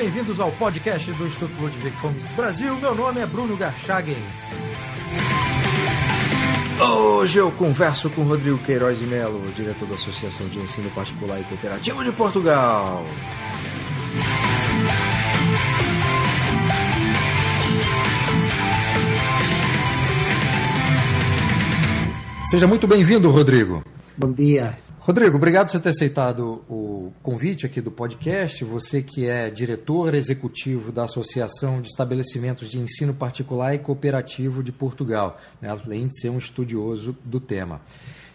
bem-vindos ao podcast do Instituto Ludwig Fomes Brasil. Meu nome é Bruno Garchagen. Hoje eu converso com Rodrigo Queiroz e Melo, diretor da Associação de Ensino Particular e Cooperativo de Portugal. Seja muito bem-vindo, Rodrigo. Bom dia. Rodrigo, obrigado por você ter aceitado o convite aqui do podcast. Você que é diretor executivo da Associação de Estabelecimentos de Ensino Particular e Cooperativo de Portugal, né? Além de ser um estudioso do tema.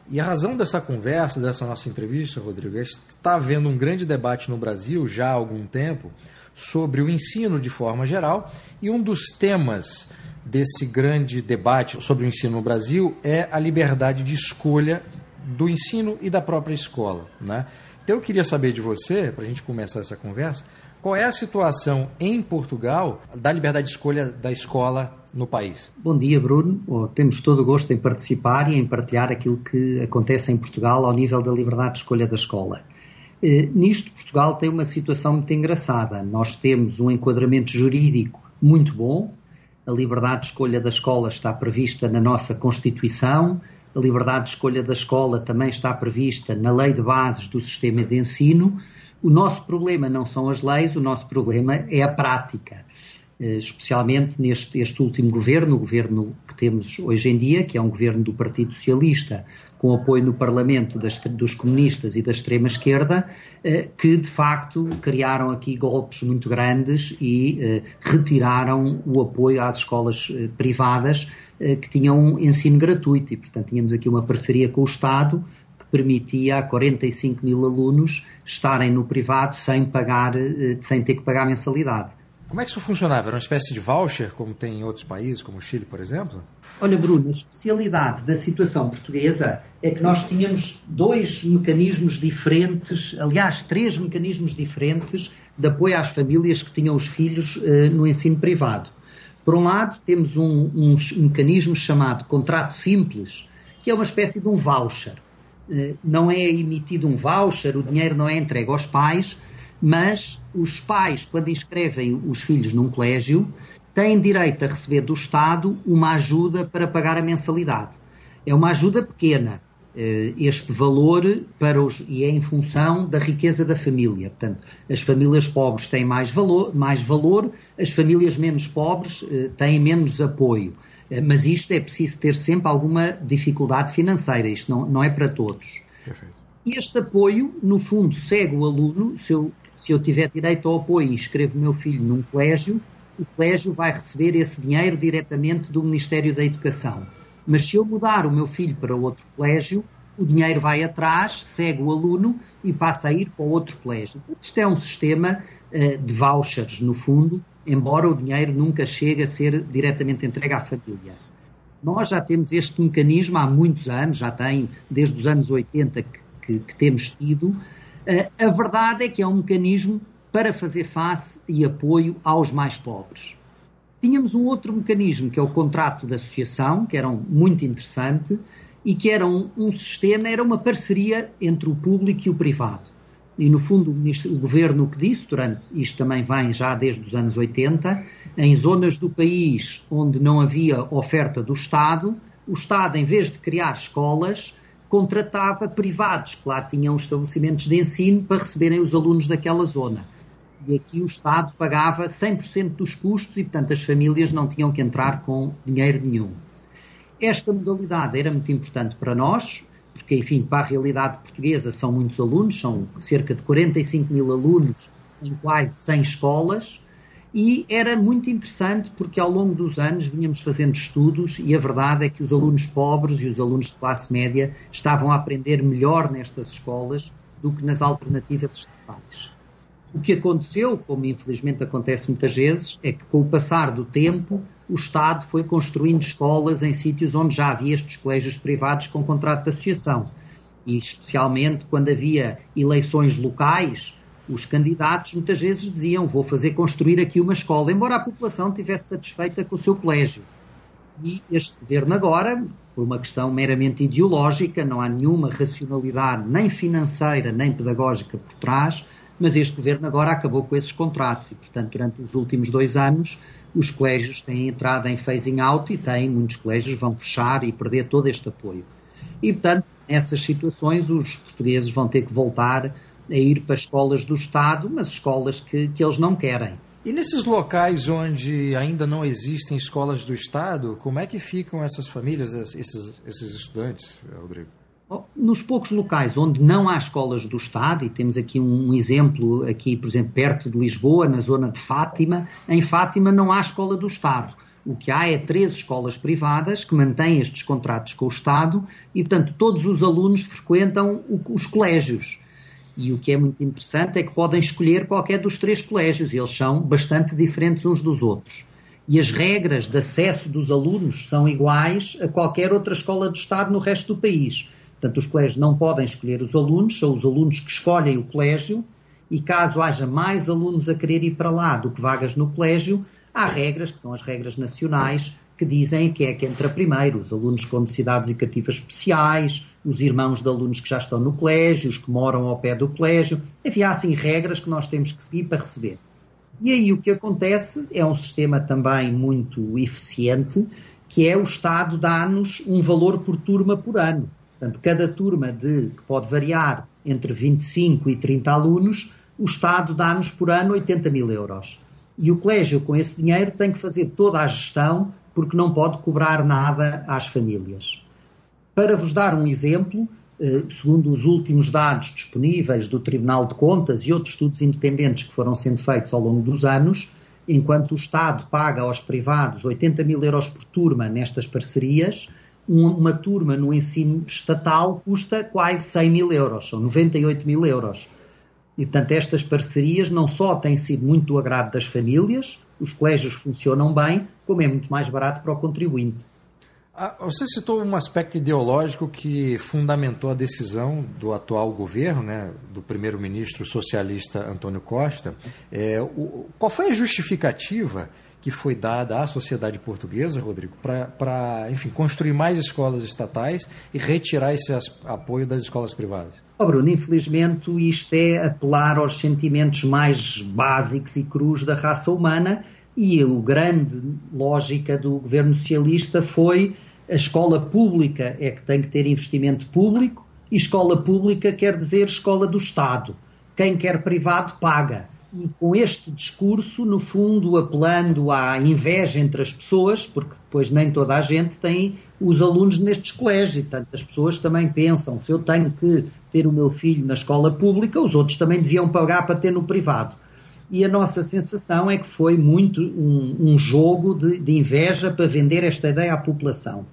E a razão dessa conversa, dessa nossa entrevista, Rodrigo, é que está havendo um grande debate no Brasil já há algum tempo sobre o ensino de forma geral, e um dos temas desse grande debate sobre o ensino no Brasil é a liberdade de escolha do ensino e da própria escola, né? Então eu queria saber de você, para a gente começar essa conversa, qual é a situação em Portugal da liberdade de escolha da escola no país? Bom dia, Bruno. Temos todo o gosto em participar e em partilhar aquilo que acontece em Portugal ao nível da liberdade de escolha da escola. Nisto, Portugal tem uma situação muito engraçada. Nós temos um enquadramento jurídico muito bom. A liberdade de escolha da escola está prevista na nossa Constituição. A liberdade de escolha da escola também está prevista na Lei de Bases do Sistema de Ensino. O nosso problema não são as leis, o nosso problema é a prática. Especialmente neste último governo, o governo que temos hoje em dia, que é um governo do Partido Socialista, com apoio no Parlamento dos comunistas e da extrema-esquerda, que de facto criaram aqui golpes muito grandes e retiraram o apoio às escolas privadas que tinham ensino gratuito. E, portanto, tínhamos aqui uma parceria com o Estado que permitia a 45 mil alunos estarem no privado sem ter que pagar mensalidade. Como é que isso funcionava? Era uma espécie de voucher, como tem em outros países, como o Chile, por exemplo? Olha, Bruno, a especialidade da situação portuguesa é que nós tínhamos dois mecanismos diferentes, aliás, três mecanismos diferentes de apoio às famílias que tinham os filhos no ensino privado. Por um lado, temos um mecanismo chamado contrato simples, que é uma espécie de um voucher. Não é emitido um voucher, o dinheiro não é entregue aos pais, mas os pais, quando inscrevem os filhos num colégio, têm direito a receber do Estado uma ajuda para pagar a mensalidade. É uma ajuda pequena, este valor e é em função da riqueza da família. Portanto, as famílias pobres têm mais valor, as famílias menos pobres têm menos apoio. Mas isto é preciso ter sempre alguma dificuldade financeira, isto não é para todos. Perfeito. Este apoio, no fundo, segue o aluno. Se eu tiver direito ao apoio e inscrevo o meu filho num colégio, o colégio vai receber esse dinheiro diretamente do Ministério da Educação. Mas se eu mudar o meu filho para outro colégio, o dinheiro vai atrás, segue o aluno e passa a ir para outro colégio. Isto é um sistema de vouchers, no fundo, embora o dinheiro nunca chegue a ser diretamente entregue à família. Nós já temos este mecanismo há muitos anos, já tem desde os anos 80 que temos tido. A verdade é que é um mecanismo para fazer face e apoio aos mais pobres. Tínhamos um outro mecanismo, que é o contrato de associação, que era muito interessante e que era um sistema, era uma parceria entre o público e o privado. E, no fundo, o governo o que disse, isto também vem já desde os anos 80, em zonas do país onde não havia oferta do Estado, o Estado, em vez de criar escolas, contratava privados que lá tinham estabelecimentos de ensino para receberem os alunos daquela zona. E aqui o Estado pagava 100% dos custos e, portanto, as famílias não tinham que entrar com dinheiro nenhum. Esta modalidade era muito importante para nós, porque, enfim, para a realidade portuguesa são muitos alunos, são cerca de 45 mil alunos em quase 100 escolas, e era muito interessante porque ao longo dos anos vínhamos fazendo estudos e a verdade é que os alunos pobres e os alunos de classe média estavam a aprender melhor nestas escolas do que nas alternativas estatais. O que aconteceu, como infelizmente acontece muitas vezes, é que com o passar do tempo o Estado foi construindo escolas em sítios onde já havia estes colégios privados com contrato de associação. E especialmente quando havia eleições locais, os candidatos muitas vezes diziam: vou fazer construir aqui uma escola, embora a população estivesse satisfeita com o seu colégio. E este governo agora, por uma questão meramente ideológica, não há nenhuma racionalidade nem financeira nem pedagógica por trás, mas este governo agora acabou com esses contratos e, portanto, durante os últimos 2 anos, os colégios têm entrado em phasing out e muitos colégios vão fechar e perder todo este apoio. E, portanto, nessas situações, os portugueses vão ter que voltar a ir para escolas do Estado, mas escolas que eles não querem. E nesses locais onde ainda não existem escolas do Estado, como é que ficam essas famílias, esses estudantes, Rodrigo? Nos poucos locais onde não há escolas do Estado, e temos aqui um exemplo, aqui, por exemplo, perto de Lisboa, na zona de Fátima, em Fátima não há escola do Estado. O que há é 13 escolas privadas que mantêm estes contratos com o Estado e, portanto, todos os alunos frequentam os colégios. E o que é muito interessante é que podem escolher qualquer dos 3 colégios, e eles são bastante diferentes uns dos outros. E as regras de acesso dos alunos são iguais a qualquer outra escola do Estado no resto do país. Portanto, os colégios não podem escolher os alunos, são os alunos que escolhem o colégio, e caso haja mais alunos a querer ir para lá do que vagas no colégio, há regras, que são as regras nacionais, que dizem que é que entra primeiro, os alunos com necessidades educativas especiais, os irmãos de alunos que já estão no colégio, os que moram ao pé do colégio. Enfim, há assim regras que nós temos que seguir para receber. E aí o que acontece é um sistema também muito eficiente, que é o Estado dá-nos um valor por turma por ano. Portanto, cada turma que pode variar entre 25 e 30 alunos, o Estado dá-nos por ano 80 mil euros. E o colégio, com esse dinheiro, tem que fazer toda a gestão, porque não pode cobrar nada às famílias. Para vos dar um exemplo, segundo os últimos dados disponíveis do Tribunal de Contas e outros estudos independentes que foram sendo feitos ao longo dos anos, enquanto o Estado paga aos privados 80 mil euros por turma nestas parcerias, uma turma no ensino estatal custa quase 100 mil euros, são 98 mil euros. E, portanto, estas parcerias não só têm sido muito do agrado das famílias, os colégios funcionam bem, como é muito mais barato para o contribuinte. Você citou um aspecto ideológico que fundamentou a decisão do atual governo, né, do primeiro-ministro socialista Antônio Costa. Qual foi a justificativa que foi dada à sociedade portuguesa, Rodrigo, para construir mais escolas estatais e retirar esse apoio das escolas privadas? Bruno, infelizmente isto é apelar aos sentimentos mais básicos e crus da raça humana, e a grande lógica do governo socialista foi: a escola pública é que tem que ter investimento público, e escola pública quer dizer escola do Estado. Quem quer privado paga. E com este discurso, no fundo, apelando à inveja entre as pessoas, porque depois nem toda a gente tem os alunos nestes colégios, e portanto as pessoas também pensam: se eu tenho que ter o meu filho na escola pública, os outros também deviam pagar para ter no privado. E a nossa sensação é que foi muito um jogo de inveja para vender esta ideia à população.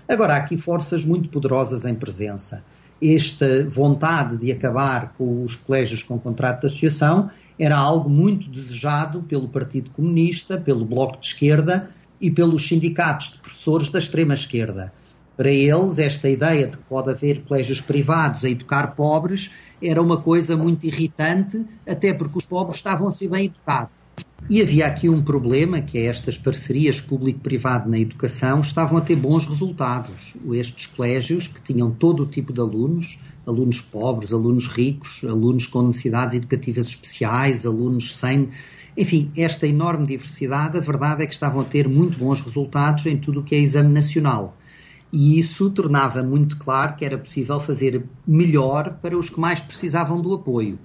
Agora, há aqui forças muito poderosas em presença. Esta vontade de acabar com os colégios com contrato de associação era algo muito desejado pelo Partido Comunista, pelo Bloco de Esquerda e pelos sindicatos de professores da extrema-esquerda. Para eles, esta ideia de que pode haver colégios privados a educar pobres era uma coisa muito irritante, até porque os pobres estavam a ser bem educados. E havia aqui um problema, que é estas parcerias público-privado na educação estavam a ter bons resultados. Estes colégios, que tinham todo o tipo de alunos, alunos pobres, alunos ricos, alunos com necessidades educativas especiais, alunos sem... Enfim, esta enorme diversidade, a verdade é que estavam a ter muito bons resultados em tudo o que é exame nacional. E isso tornava muito claro que era possível fazer melhor para os que mais precisavam do apoio.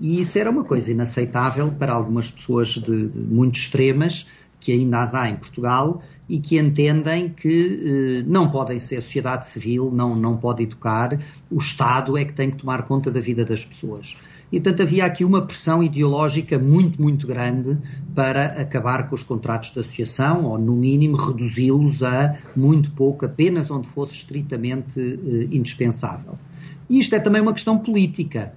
E isso era uma coisa inaceitável para algumas pessoas muito extremas, que ainda as há em Portugal, e que entendem que não podem ser a sociedade civil, não pode educar, o Estado é que tem que tomar conta da vida das pessoas. E, portanto, havia aqui uma pressão ideológica muito, muito grande para acabar com os contratos de associação, ou, no mínimo, reduzi-los a muito pouco, apenas onde fosse estritamente indispensável. E isto é também uma questão política,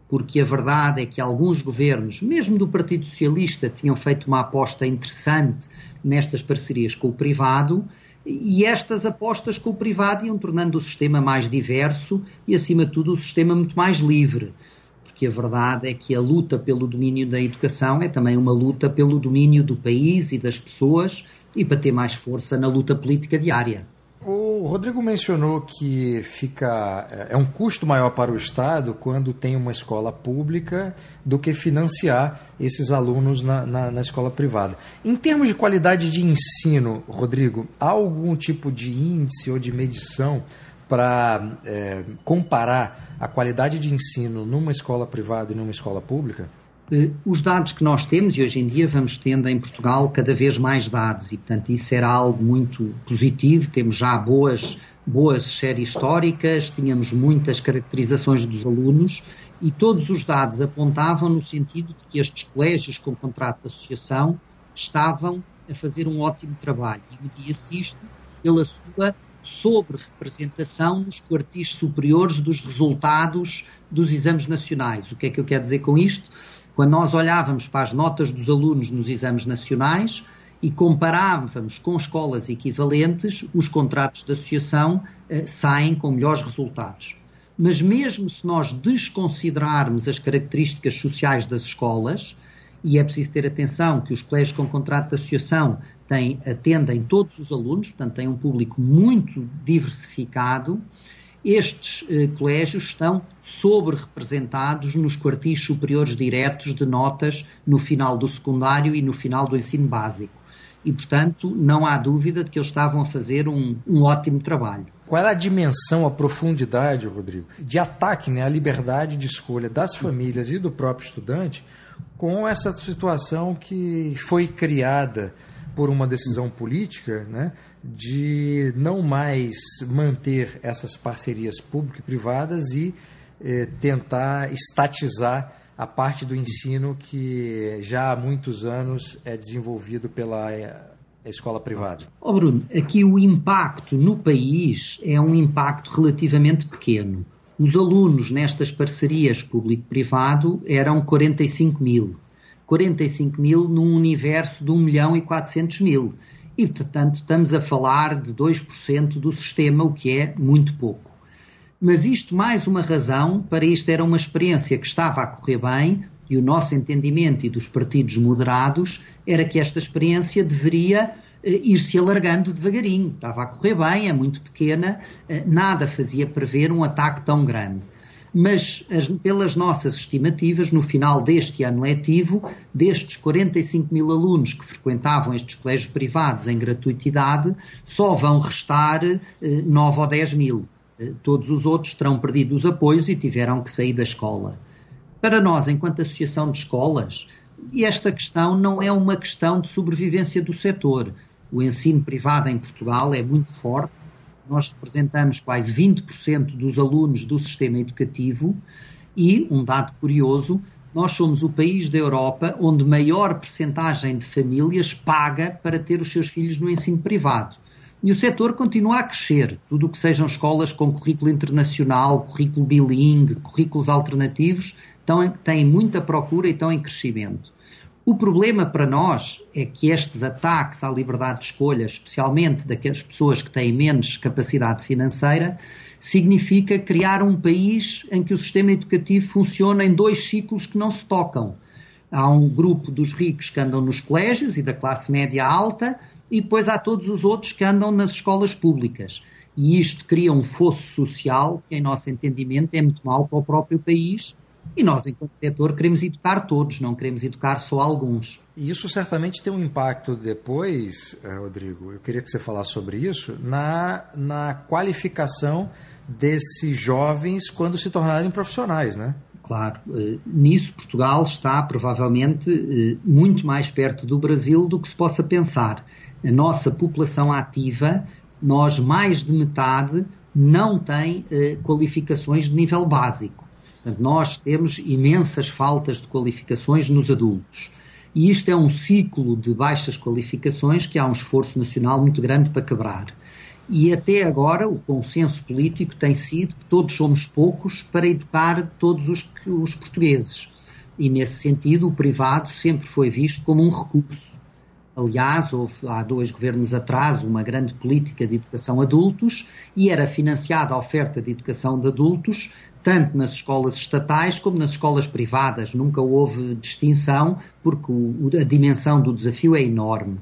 porque a verdade é que alguns governos, mesmo do Partido Socialista, tinham feito uma aposta interessante nestas parcerias com o privado, e estas apostas com o privado iam tornando o sistema mais diverso e, acima de tudo, o sistema muito mais livre. Porque a verdade é que a luta pelo domínio da educação é também uma luta pelo domínio do país e das pessoas, e para ter mais força na luta política diária. O Rodrigo mencionou que é um custo maior para o Estado quando tem uma escola pública do que financiar esses alunos na escola privada. Em termos de qualidade de ensino, Rodrigo, há algum tipo de índice ou de medição para comparar a qualidade de ensino numa escola privada e numa escola pública? Os dados que nós temos, e hoje em dia vamos tendo em Portugal cada vez mais dados, e portanto isso era algo muito positivo, temos já boas séries históricas, tínhamos muitas caracterizações dos alunos, e todos os dados apontavam no sentido de que estes colégios com contrato de associação estavam a fazer um ótimo trabalho, e media-se isto pela sua sobre-representação nos quartis superiores dos resultados dos exames nacionais. O que é que eu quero dizer com isto? Quando nós olhávamos para as notas dos alunos nos exames nacionais e comparávamos com escolas equivalentes, os contratos de associação saem com melhores resultados. Mas mesmo se nós desconsiderarmos as características sociais das escolas, e é preciso ter atenção que os colégios com contrato de associação atendem todos os alunos, portanto têm um público muito diversificado, estes colégios estão sobre-representados nos quartis superiores diretos de notas no final do secundário e no final do ensino básico. E, portanto, não há dúvida de que eles estavam a fazer um ótimo trabalho. Qual é a dimensão, a profundidade, Rodrigo, de ataque, à liberdade de escolha das famílias e do próprio estudante com essa situação que foi criada por uma decisão política, de não mais manter essas parcerias público-privadas e tentar estatizar a parte do ensino que já há muitos anos é desenvolvido pela escola privada? Bruno, aqui o impacto no país é um impacto relativamente pequeno. Os alunos nestas parcerias público-privado eram 45 mil. 45 mil num universo de 1.400.000. E, portanto, estamos a falar de 2% do sistema, o que é muito pouco. Mas isto, mais uma razão, para isto era uma experiência que estava a correr bem, e o nosso entendimento e dos partidos moderados era que esta experiência deveria ir-se alargando devagarinho. Estava a correr bem, é muito pequena, nada fazia prever um ataque tão grande. Mas, pelas nossas estimativas, no final deste ano letivo, destes 45 mil alunos que frequentavam estes colégios privados em gratuitidade, só vão restar 9 ou 10 mil. Todos os outros terão perdido os apoios e tiveram que sair da escola. Para nós, enquanto associação de escolas, esta questão não é uma questão de sobrevivência do setor. O ensino privado em Portugal é muito forte. Nós representamos quase 20% dos alunos do sistema educativo e, um dado curioso, nós somos o país da Europa onde maior percentagem de famílias paga para ter os seus filhos no ensino privado. E o setor continua a crescer. Tudo o que sejam escolas com currículo internacional, currículo bilingue, currículos alternativos, têm muita procura e estão em crescimento. O problema para nós é que estes ataques à liberdade de escolha, especialmente daquelas pessoas que têm menos capacidade financeira, significa criar um país em que o sistema educativo funciona em 2 ciclos que não se tocam. Há um grupo dos ricos que andam nos colégios e da classe média alta, e depois há todos os outros que andam nas escolas públicas. E isto cria um fosso social que, em nosso entendimento, é muito mau para o próprio país. E nós, enquanto setor, queremos educar todos, não queremos educar só alguns. E isso certamente tem um impacto depois, Rodrigo, eu queria que você falasse sobre isso, na qualificação desses jovens quando se tornarem profissionais, né? Claro, nisso Portugal está provavelmente muito mais perto do Brasil do que se possa pensar. A nossa população ativa, nós mais de metade não tem qualificações de nível básico. Portanto, nós temos imensas faltas de qualificações nos adultos. E isto é um ciclo de baixas qualificações que há um esforço nacional muito grande para quebrar. E até agora o consenso político tem sido que todos somos poucos para educar todos os portugueses. E nesse sentido o privado sempre foi visto como um recurso. Aliás, houve há 2 governos atrás uma grande política de educação adultos e era financiada a oferta de educação de adultos tanto nas escolas estatais como nas escolas privadas. Nunca houve distinção porque a dimensão do desafio é enorme.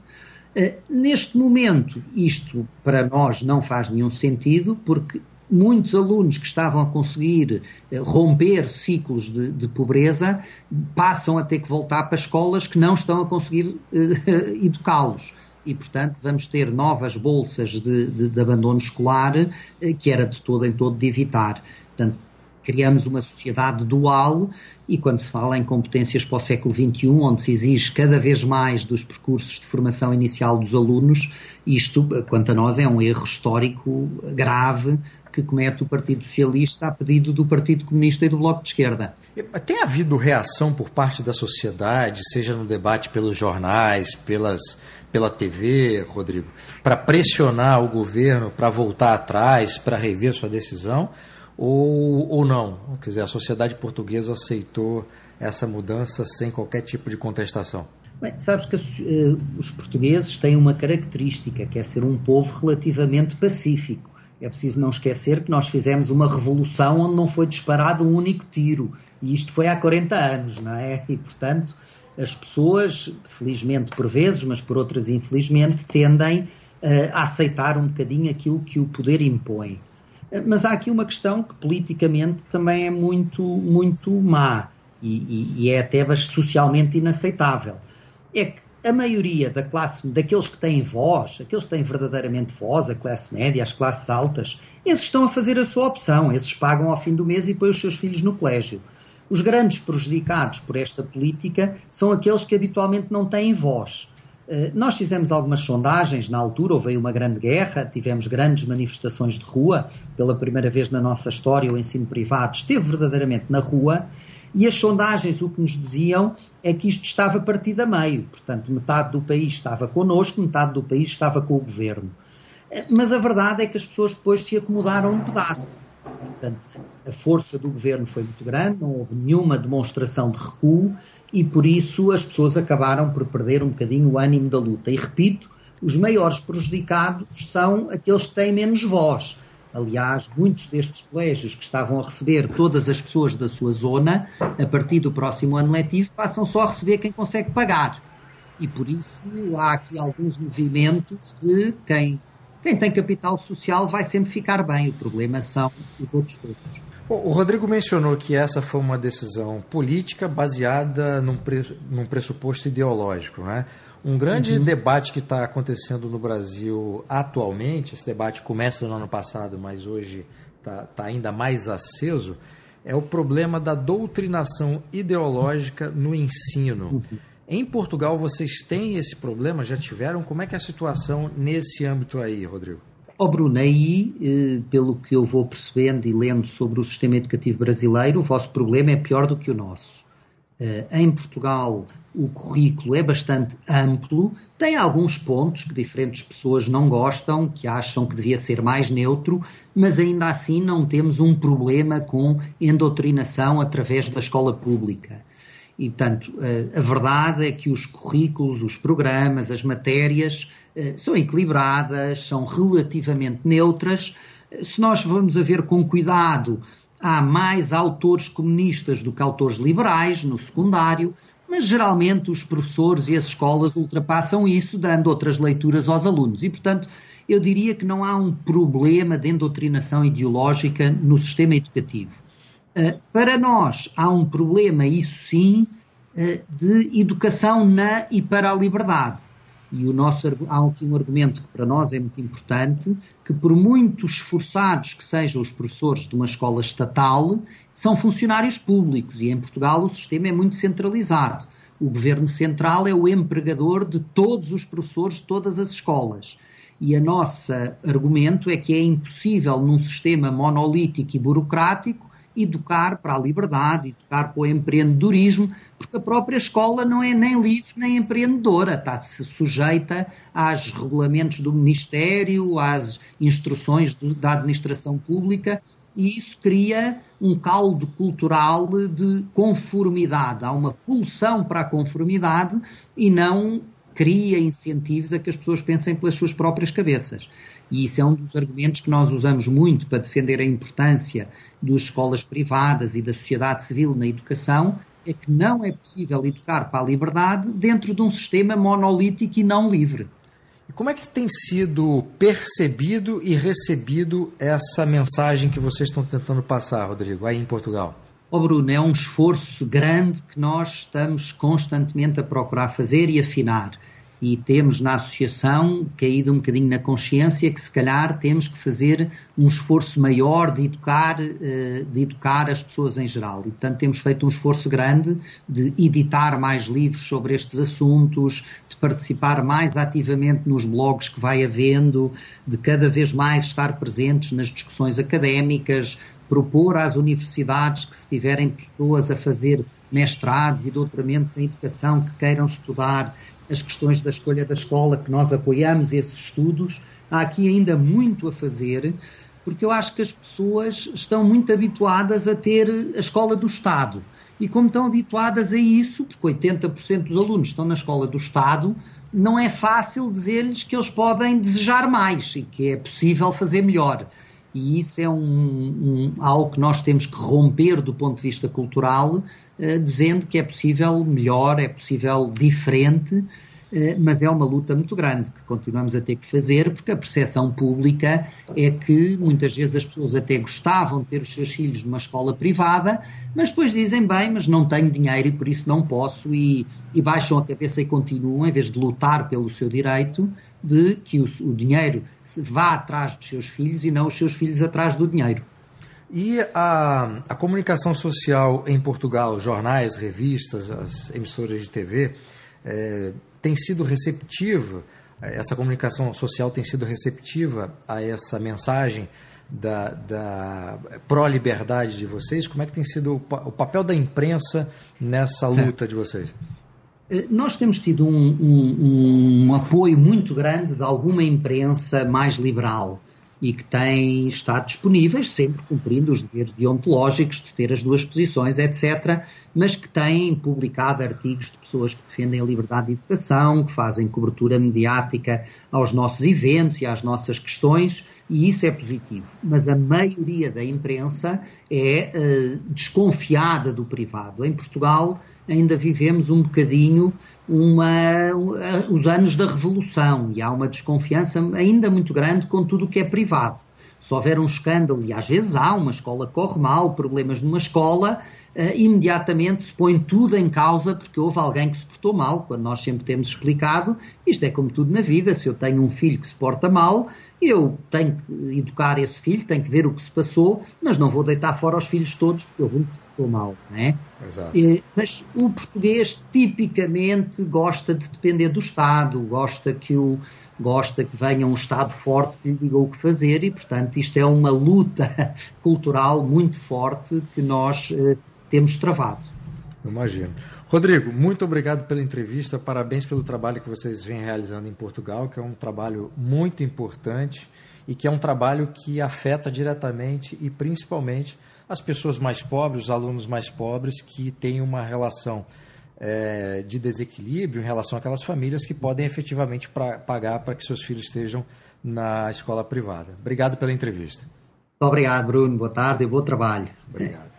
Neste momento, isto para nós não faz nenhum sentido, porque muitos alunos que estavam a conseguir romper ciclos de pobreza passam a ter que voltar para escolas que não estão a conseguir educá-los. E, portanto, vamos ter novas bolsas de abandono escolar que era de todo em todo de evitar. Portanto, criamos uma sociedade dual e quando se fala em competências para o século XXI, onde se exige cada vez mais dos percursos de formação inicial dos alunos, isto, quanto a nós, é um erro histórico grave que comete o Partido Socialista a pedido do Partido Comunista e do Bloco de Esquerda. Tem havido reação por parte da sociedade, seja no debate pelos jornais, pela TV, Rodrigo, para pressionar o governo para voltar atrás, para rever sua decisão? Ou não? Quer dizer, a sociedade portuguesa aceitou essa mudança sem qualquer tipo de contestação? Bem, sabes que os portugueses têm uma característica, que é ser um povo relativamente pacífico. É preciso não esquecer que nós fizemos uma revolução onde não foi disparado um único tiro. E isto foi há 40 anos, não é? E, portanto, as pessoas, felizmente por vezes, mas por outras infelizmente, tendem a aceitar um bocadinho aquilo que o poder impõe. Mas há aqui uma questão que politicamente também é muito, muito má e é até socialmente inaceitável. É que a maioria da classe, daqueles que têm voz, aqueles que têm verdadeiramente voz, a classe média, as classes altas, esses estão a fazer a sua opção, esses pagam ao fim do mês e põem os seus filhos no colégio. Os grandes prejudicados por esta política são aqueles que habitualmente não têm voz. Nós fizemos algumas sondagens na altura, houve uma grande guerra, tivemos grandes manifestações de rua, pela primeira vez na nossa história o ensino privado esteve verdadeiramente na rua, e as sondagens o que nos diziam é que isto estava partido a meio, portanto metade do país estava connosco, metade do país estava com o governo. Mas a verdade é que as pessoas depois se acomodaram um pedaço. Portanto, a força do governo foi muito grande, não houve nenhuma demonstração de recuo e, por isso, as pessoas acabaram por perder um bocadinho o ânimo da luta. E, repito, os maiores prejudicados são aqueles que têm menos voz. Aliás, muitos destes colégios que estavam a receber todas as pessoas da sua zona, a partir do próximo ano letivo, passam só a receber quem consegue pagar. E, por isso, há aqui alguns movimentos de quem tem capital social vai sempre ficar bem, o problema são os outros todos. O Rodrigo mencionou que essa foi uma decisão política baseada num pressuposto ideológico, né? Um grande debate que está acontecendo no Brasil atualmente, esse debate começa no ano passado, mas hoje está ainda mais aceso, é o problema da doutrinação ideológica no ensino. Em Portugal, vocês têm esse problema? Já tiveram? Como é que é a situação nesse âmbito aí, Rodrigo? Bruno, aí, pelo que eu vou percebendo e lendo sobre o sistema educativo brasileiro, o vosso problema é pior do que o nosso. Em Portugal, o currículo é bastante amplo, tem alguns pontos que diferentes pessoas não gostam, que acham que devia ser mais neutro, mas ainda assim não temos um problema com endoutrinação através da escola pública. E, portanto, a verdade é que os currículos, os programas, as matérias são equilibradas, são relativamente neutras. Se nós vamos a ver com cuidado, há mais autores comunistas do que autores liberais no secundário, mas geralmente os professores e as escolas ultrapassam isso, dando outras leituras aos alunos. E, portanto, eu diria que não há um problema de endoutrinação ideológica no sistema educativo. Para nós há um problema, isso sim, de educação na e para a liberdade. E há aqui um argumento que para nós é muito importante, que por muito esforçados que sejam os professores de uma escola estatal, são funcionários públicos e em Portugal o sistema é muito centralizado. O governo central é o empregador de todos os professores de todas as escolas. E o nosso argumento é que é impossível num sistema monolítico e burocrático educar para a liberdade, educar para o empreendedorismo, porque a própria escola não é nem livre nem empreendedora, está sujeita aos regulamentos do Ministério, às instruções da administração pública, e isso cria um caldo cultural de conformidade. Há uma pulsão para a conformidade e não cria incentivos a que as pessoas pensem pelas suas próprias cabeças. E isso é um dos argumentos que nós usamos muito para defender a importância das escolas privadas e da sociedade civil na educação, é que não é possível educar para a liberdade dentro de um sistema monolítico e não livre. Como é que tem sido percebido e recebido essa mensagem que vocês estão tentando passar, Rodrigo, aí em Portugal? Bruno, é um esforço grande que nós estamos constantemente a procurar fazer e afinar. E temos na associação caído um bocadinho na consciência que se calhar temos que fazer um esforço maior de educar as pessoas em geral. E, portanto, temos feito um esforço grande de editar mais livros sobre estes assuntos, de participar mais ativamente nos blogs que vai havendo, de cada vez mais estar presentes nas discussões académicas, propor às universidades que, se tiverem pessoas a fazer mestrados e doutoramentos em educação que queiram estudar as questões da escolha da escola, que nós apoiamos esses estudos. Há aqui ainda muito a fazer, porque eu acho que as pessoas estão muito habituadas a ter a escola do Estado. E como estão habituadas a isso, porque 80% dos alunos estão na escola do Estado, não é fácil dizer-lhes que eles podem desejar mais e que é possível fazer melhor. E isso é algo que nós temos que romper do ponto de vista cultural, dizendo que é possível melhor, é possível diferente, mas é uma luta muito grande que continuamos a ter que fazer, porque a percepção pública é que muitas vezes as pessoas até gostavam de ter os seus filhos numa escola privada, mas depois dizem, bem, mas não tenho dinheiro e por isso não posso, e baixam a cabeça e continuam, em vez de lutar pelo seu direito, de que o dinheiro vá atrás dos seus filhos e não os seus filhos atrás do dinheiro. E a comunicação social em Portugal, jornais, revistas, as emissoras de TV, tem sido receptiva, essa comunicação social tem sido receptiva a essa mensagem da pró-liberdade de vocês? Como é que tem sido o papel da imprensa nessa luta de vocês? Nós temos tido um apoio muito grande de alguma imprensa mais liberal e que tem estado disponíveis, sempre cumprindo os deveres deontológicos de ter as duas posições, etc., mas que têm publicado artigos de pessoas que defendem a liberdade de educação, que fazem cobertura mediática aos nossos eventos e às nossas questões, e isso é positivo. Mas a maioria da imprensa é desconfiada do privado. Em Portugal ainda vivemos um bocadinho os anos da Revolução e há uma desconfiança ainda muito grande com tudo o que é privado. Se houver um escândalo, e às vezes há, uma escola corre mal, problemas numa escola, imediatamente se põe tudo em causa porque houve alguém que se portou mal, quando nós sempre temos explicado, isto é como tudo na vida, se eu tenho um filho que se porta mal, eu tenho que educar esse filho, tenho que ver o que se passou, mas não vou deitar fora os filhos todos porque houve um que se portou mal, não é? Exato. Mas o português tipicamente gosta de depender do Estado, gosta que venha um Estado forte que lhe diga o que fazer e, portanto, isto é uma luta cultural muito forte que nós temos travado. Imagino. Rodrigo, muito obrigado pela entrevista, parabéns pelo trabalho que vocês vêm realizando em Portugal, que é um trabalho muito importante e que é um trabalho que afeta diretamente e principalmente as pessoas mais pobres, os alunos mais pobres que têm uma relação de desequilíbrio em relação àquelas famílias que podem efetivamente pagar para que seus filhos estejam na escola privada. Obrigado pela entrevista. Muito obrigado, Bruno. Boa tarde e bom trabalho. Obrigado.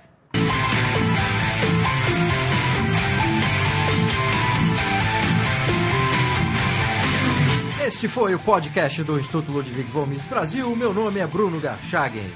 Este foi o podcast do Instituto Ludwig von Mises Brasil. Meu nome é Bruno Garchagen.